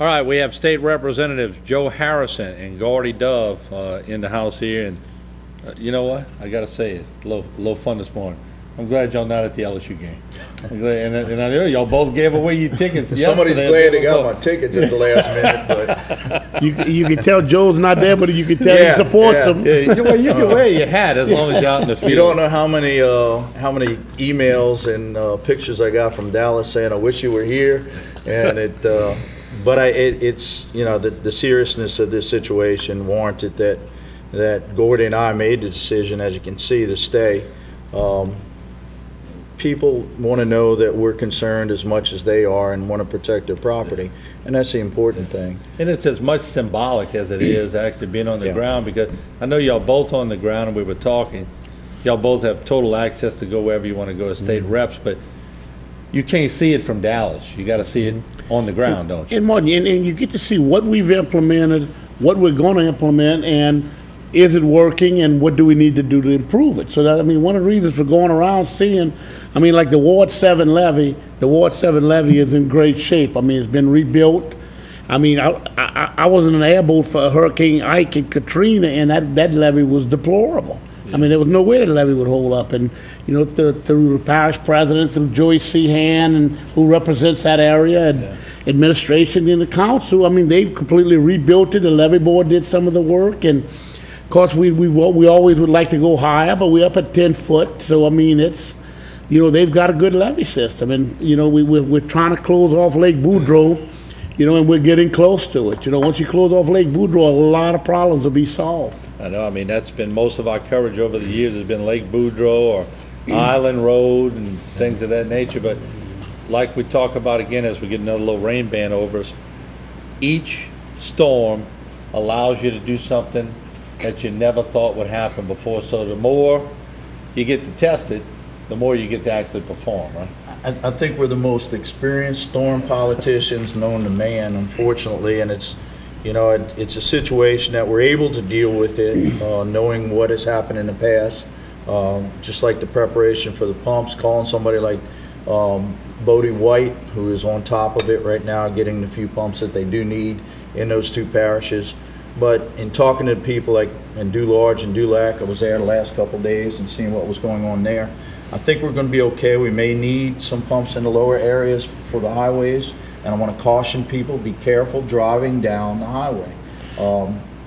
All right, we have State Representatives Joe Harrison and Gordy Dove in the house here, and you know what? I got to say it, a little fun this morning. I'm glad y'all not at the LSU game. I'm glad, and I know y'all both gave away your tickets yesterday. Somebody's glad they got my tickets at the last minute, but you can tell Joe's not there, but you can tell he supports them. Yeah, you can wear your hat as long as you're out in the field. you don't know how many emails and pictures I got from Dallas saying I wish you were here, and it's the seriousness of this situation warranted that Gordy and I made the decision, as you can see, to stay. People want to know that we're concerned as much as they are and want to protect their property, and that's the important thing. And it's as much symbolic as it is actually being on the ground, because I know y'all both on the ground, and we were talking. Y'all both have total access to go wherever you want to go as state reps, but you can't see it from Dallas. You got to see it on the ground, don't you? And Martin, and you get to see what we've implemented, what we're going to implement, and is it working, and what do we need to do to improve it? So one of the reasons for going around seeing, like the Ward 7 levee is in great shape. It's been rebuilt. I was in an airboat for Hurricane Ike and Katrina, and that levee was deplorable. There was no way the levee would hold up. And, through the parish presidents, through Joyce Sehan, and who represents that area, and administration and the council, they've completely rebuilt it. The levee board did some of the work, and of course, we always would like to go higher, but we're up at 10 foot. So, it's, they've got a good levee system. And, we're trying to close off Lake Boudreaux, and we're getting close to it. Once you close off Lake Boudreaux, a lot of problems will be solved. I know. That's been most of our coverage over the years has been Lake Boudreaux or Island Road and things of that nature. But like we talk about again as we get another little rain band over us, each storm allows you to do something that you never thought would happen before. So the more you get to test it, the more you get to actually perform, right? I think we're the most experienced storm politicians known to man, unfortunately, and it's a situation that we're able to deal with it, knowing what has happened in the past, just like the preparation for the pumps, calling somebody like Bodie White, who is on top of it right now, getting the few pumps that they do need in those two parishes. But in talking to people like in Dularge and Dulac, I was there the last couple of days and seeing what was going on there. I think we're going to be okay. We may need some pumps in the lower areas for the highways, and I want to caution people, be careful driving down the highway.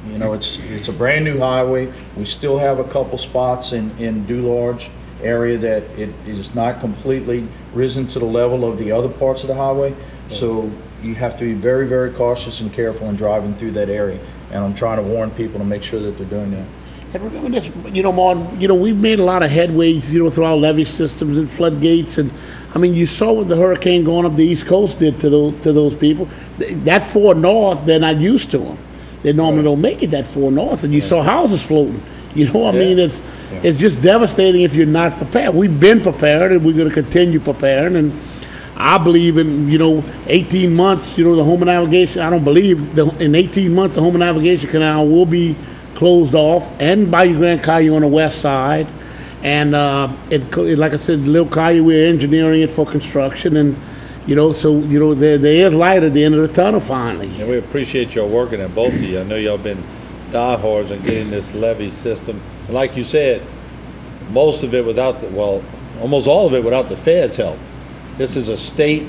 It's a brand new highway. We still have a couple spots in Dularge area that it is not completely risen to the level of the other parts of the highway. So you have to be very, very cautious and careful in driving through that area. And I'm trying to warn people to make sure that they're doing that. And remember this, Martin, we've made a lot of headways, through our levee systems and floodgates. And, you saw what the hurricane going up the East Coast did to those people. That 4 North, they're not used to them. They normally don't make it that 4 North. And you saw houses floating. It's just devastating if you're not prepared. We've been prepared, and we're going to continue preparing. And I believe in, 18 months, the Houma Navigation, I don't believe in 18 months the Houma Navigation Canal will be closed off, and Bayou Grand Caillou on the west side. And like I said, Little Caillou, we're engineering it for construction. And, there is light at the end of the tunnel finally. And we appreciate y'all working at both of you. I know y'all been diehards on getting this levee system. And like you said, almost all of it without the feds' help. This is a state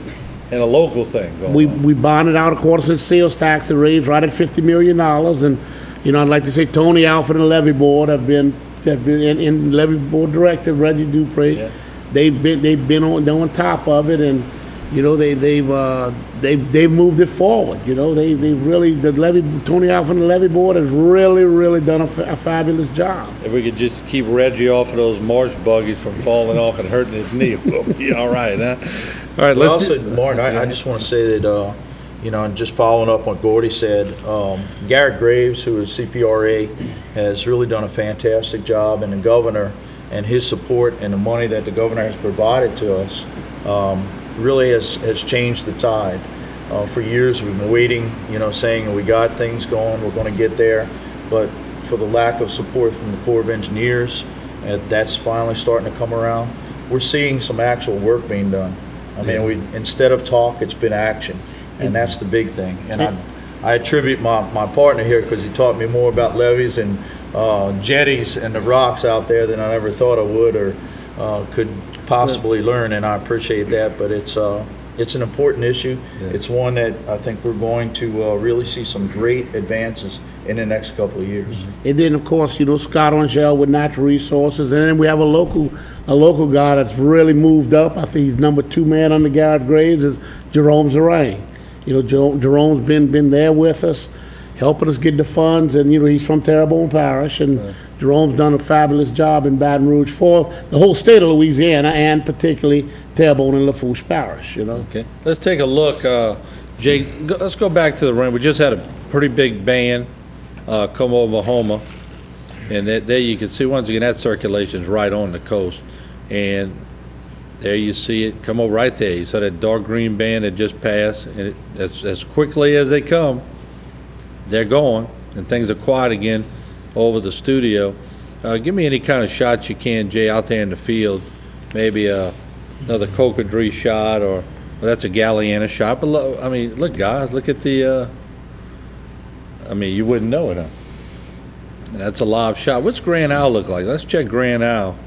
and a local thing going on. We bonded out a quarter-cent sales tax and raised right at $50 million. And, I'd like to say Tony Alford and the levee board have been in levee board director Reggie Dupree. Yeah. They've been on top of it, and they've moved it forward. They've really, Tony Alford and the levee board has really done a fabulous job. If we could just keep Reggie off of those marsh buggies from falling off and hurting his knee, we'll be all right, huh? All right, Martin, I just want to say that, and just following up on what Gordy said, Garrett Graves, who is CPRA, has really done a fantastic job, and the governor and his support and the money that the governor has provided to us really has changed the tide. For years we've been waiting, saying we got things going, we're going to get there, but for the lack of support from the Corps of Engineers, that's finally starting to come around. We're seeing some actual work being done. Instead of talk, it's been action. and that's the big thing. And I attribute my partner here because he taught me more about levees and jetties and the rocks out there than I ever thought I would or could possibly learn, and I appreciate that. But it's an important issue. Yeah. It's one that I think we're going to really see some great advances in the next couple of years. And then, of course, Scott Angel with natural resources, and then we have a local guy that's really moved up. I think he's number 2 man under Garrett Graves is Jerome Zerain. Jerome's been there with us, helping us get the funds, and he's from Terrebonne Parish, and Jerome's done a fabulous job in Baton Rouge for the whole state of Louisiana, and particularly Terrebonne and Lafourche Parish. Okay, let's take a look, Jake. Let's go back to the ring. We just had a pretty big band come over Houma, and there you can see once again that circulation's right on the coast, and there you see it come over right there. You saw that dark green band that just passed, and as quickly as they come, they're going, and things are quiet again over the studio. Give me any kind of shots you can, Jay, out there in the field. Maybe another cocodrie shot, or well, that's a Galliana shot. But look, guys, look at the. You wouldn't know it, huh? And that's a live shot. What's Grand Isle look like? Let's check Grand Isle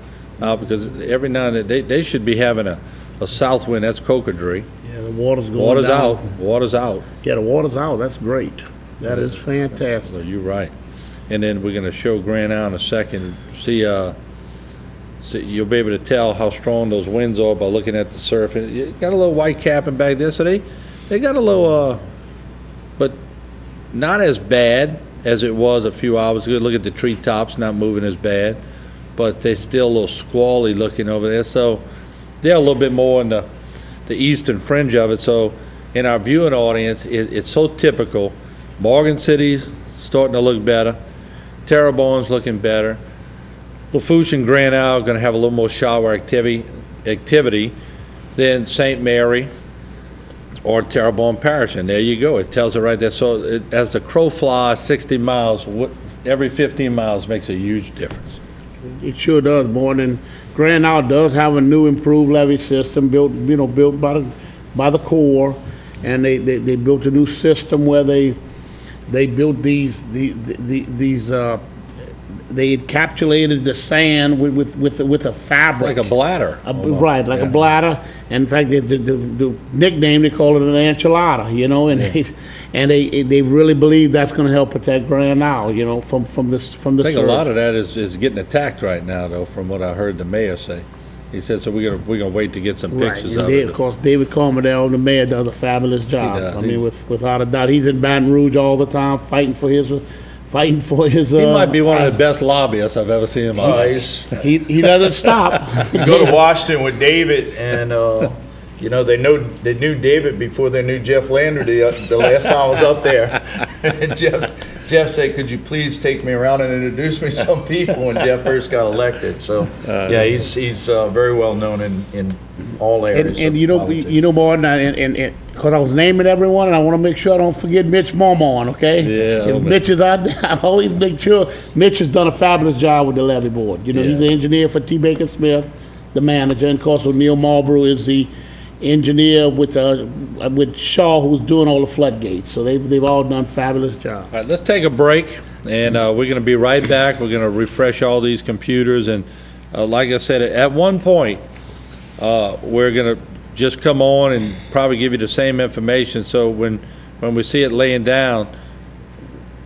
out, because every now and then they should be having a south wind. That's cocodrie. Yeah, the water's going Water's down. out. Water's out. Yeah, the water's out. That's great. That is fantastic. So you're right. And then we're going to show Grand Isle in a second. See, you'll be able to tell how strong those winds are by looking at the surf. And you got a little white capping back there, so they got a little, but not as bad as it was a few hours ago. Look at the treetops not moving as bad, but they're still a little squally looking over there. So they're a little bit more in the eastern fringe of it. So in our viewing audience, it's so typical. Morgan City's starting to look better. Terrebonne's looking better. Lafourche and Grand Isle are going to have a little more shower activity than St. Mary or Terrebonne Parish. And there you go. It tells it right there. So as the crow flies 60 miles, every 15 miles makes a huge difference. It sure does, more than Grand Isle does have a new improved levee system built by the Corps, and they built a new system where they built these they encapsulated the sand with a fabric, like a bladder, right? Like a bladder. And in fact, the nickname, they call it an enchilada, and they really believe that's going to help protect Grand Isle, from the I think surf. a lot of that is getting attacked right now, though, from what I heard the mayor say. He said, so we're gonna wait to get some pictures of it. Of course, David Cormedale, the mayor, does a fabulous job. He does. Without a doubt, he's in Baton Rouge all the time, fighting for his. He might be one of the best lobbyists I've ever seen in my life. He doesn't stop. Go to Washington with David, and they knew David before they knew Jeff Lander the last time I was up there. And Jeff said, "Could you please take me around and introduce me to some people?" When Jeff first got elected, so he's very well known in all areas. And politics. more and because I was naming everyone, and I want to make sure I don't forget Mitch Mormon, okay? Yeah. If Mitch is out there, I always make sure Mitch has done a fabulous job with the levee board. He's an engineer for T. Baker Smith, the manager, and of course O'Neill Marlborough is the engineer with Shaw, who's doing all the floodgates. So they've all done fabulous jobs. All right, let's take a break, and we're going to be right back. We're going to refresh all these computers, and like I said, at one point, we're going to just come on and probably give you the same information. So when we see it laying down,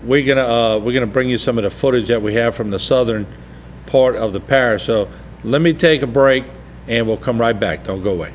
we're gonna bring you some of the footage that we have from the southern part of the parish. So let me take a break, and we'll come right back. Don't go away.